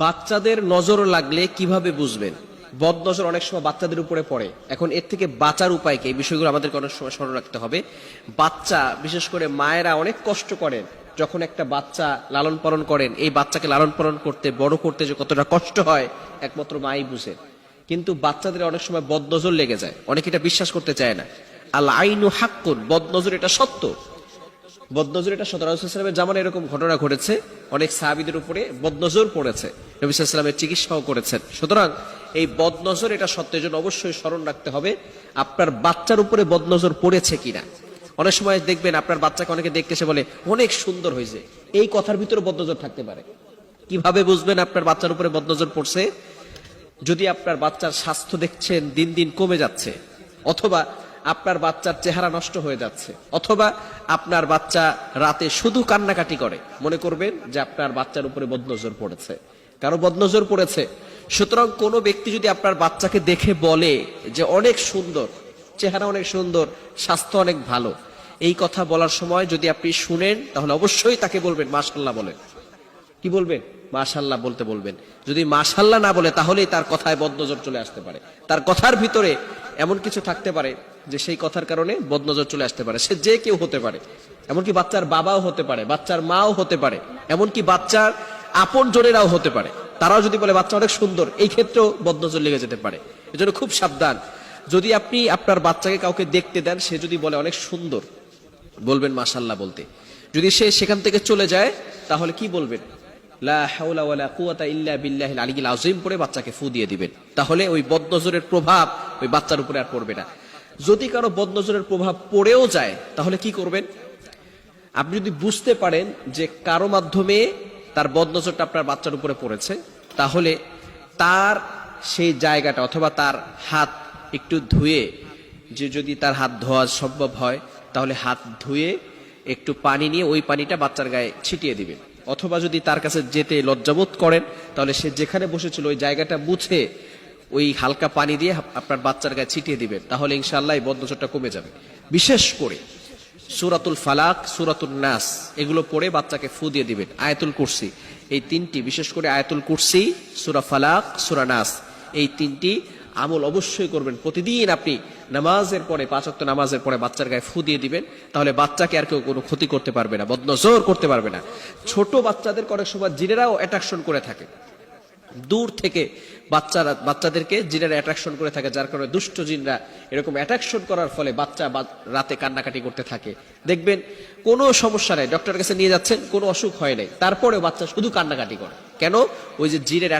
বাচ্চাদের নজর লাগলে কিভাবে বুঝবেন? বদ নজর অনেক সময় বাচ্চাদের উপরে পড়ে। এখন এর থেকে বাঁচার উপায় কি? এই বিষয়গুলো আমাদেরকে অনেক সময় স্মরণ রাখতে হবে। বাচ্চা, বিশেষ করে মায়েরা অনেক কষ্ট করেন যখন একটা বাচ্চা লালন পালন করেন। এই বাচ্চাকে লালন পালন করতে, বড় করতে যে কতটা কষ্ট হয় একমাত্র মাই বুঝে। কিন্তু বাচ্চাদের অনেক সময় বদ নজর লেগে যায়, অনেকে এটা বিশ্বাস করতে চায় না। আল আইনু হাক্কুন, বদ নজর এটা সত্য। বদনজর এটা সত্য। রাসূলুল্লাহ সাল্লাল্লাহু আলাইহি ওয়াসাল্লামের জামানায় এরকম ঘটনা ঘটেছে, অনেক সাহাবীদের উপরে বদনজর পড়েছে, নবী সাল্লাল্লাহু আলাইহি ওয়াসাল্লামের চিকিৎসাও করেছেন। সুতরাং এই বদনজর এটা সত্যের জন্য অবশ্যই স্মরণ রাখতে হবে আপনার বাচ্চার উপরে বদনজর পড়েছে কিনা। অনেক সময় দেখবেন আপনার বাচ্চাকে অনেকে দেখতে এসে বলে অনেক সুন্দর হয়েছে, এই কথার ভিতরে বদনজর থাকতে পারে। কিভাবে বুঝবেন আপনার বাচ্চার উপরে বদনজর পড়ছে? যদি আপনার বাচ্চার স্বাস্থ্য দেখছেন দিন দিন কমে যাচ্ছে, অথবা আপনার বাচ্চার চেহারা নষ্ট হয়ে যাচ্ছে, অথবা আপনার বাচ্চা রাতে শুধু কান্নাকাটি করে, মনে করবেন যে আপনার বাচ্চার উপরে বদনজর পড়েছে, কারো বদনজর পড়েছে। সুতরাং কোনো ব্যক্তি যদি আপনার বাচ্চাকে দেখে বলে যে অনেক সুন্দর, চেহারা অনেক সুন্দর, স্বাস্থ্য অনেক ভালো, এই কথা বলার সময় যদি আপনি শুনেন তাহলে অবশ্যই তাকে বলবেন মাশাআল্লাহ বলেন। কি বলবেন? মাশাআল্লাহ বলতে বলবেন। যদি মাশাআল্লাহ না বলে তাহলেই তার কথায় বদনজর চলে আসতে পারে। তার কথার ভিতরে এমন কিছু থাকতে পারে যে সেই কথার কারণে বদনজর চলে আসতে পারে। সে যে কেউ হতে পারে, এমনকি বাচ্চার বাবাও হতে পারে, বাচ্চার মাও হতে পারে, এমনকি বাচ্চার আপন জনেরাও হতে পারে। তারাও যদি বলে বাচ্চা অনেক সুন্দর, এই ক্ষেত্রেও বদনজর লেগে যেতে পারে। এজন্য খুব সাবধান। যদি আপনি আপনার বাচ্চাকে কাউকে দেখতে দেন, সে যদি বলে অনেক সুন্দর, বলবেন মাশাআল্লাহ বলতে। যদি সে সেখান থেকে চলে যায় তাহলে কি বলবেন? লা হাওলা ওয়ালা কুওয়াতা ইল্লা বিল্লাহিল আলিয়্যিল আযীম পড়ে বাচ্চাকে ফু দিয়ে দিবেন। তাহলে ওই বদনজরের প্রভাব ওই বাচ্চার উপরে আর পড়বে না। যদি কারো বদনজরের প্রভাব পড়েও যায় তাহলে কি করবেন? আপনি যদি বুঝতে পারেন যে কারো মাধ্যমে তার বদনজরটা আপনার বাচ্চার উপরে পড়েছে, তাহলে তার সেই জায়গাটা অথবা তার হাত একটু ধুয়ে, যে যদি তার হাত ধোয়া সম্ভব হয় তাহলে হাত ধুয়ে একটু পানি নিয়ে ওই পানিটা বাচ্চার গায়ে ছিটিয়ে দিবেন। অথবা যদি তার কাছে যেতে লজ্জাবোধ করেন তাহলে সে যেখানে বসেছিল ওই জায়গাটা মুছে ওই হালকা পানি দিয়ে আপনার বাচ্চার গায়ে ছিটিয়ে দিবেন। তাহলে ইনশাআল্লাহ এই বদনজরটা কমে যাবে। বিশেষ করে সূরাতুল ফালাক, সূরাতুন নাস এগুলো পড়ে বাচ্চাকে ফু দিয়ে দিবেন। আয়াতুল কুরসি, এই তিনটি, বিশেষ করে আয়াতুল কুরসি, সূরা ফালাক, সূরা নাস, এই তিনটি আমল অবশ্যই করবেন। প্রতিদিন আপনি নামাজের পরে, 5 ওয়াক্ত নামাজের পরে বাচ্চার গায়ে ফু দিয়ে দিবেন। তাহলে বাচ্চাকে আর কেউ কোনো ক্ষতি করতে পারবে না, বদনজর করতে পারবে না। ছোট বাচ্চাদের অনেক সময় জিনেরাও অ্যাট্রাকশন করে থাকে, দূর থেকে বাচ্চাদেরকে জিনেরা অ্যাট্রাকশন করে থাকে, যার কারণে দুষ্ট জিনরা এরকম অ্যাট্রাকশন করার ফলে বাচ্চা রাতে কান্নাকাটি করতে থাকে। দেখবেন কোনো সমস্যা নাই, ডক্টরের কাছে নিয়ে যাচ্ছেন, কোনো অসুখ হয় নাই, তারপরেও বাচ্চা শুধু কান্নাকাটি করে। কেন? ওই যে জিনের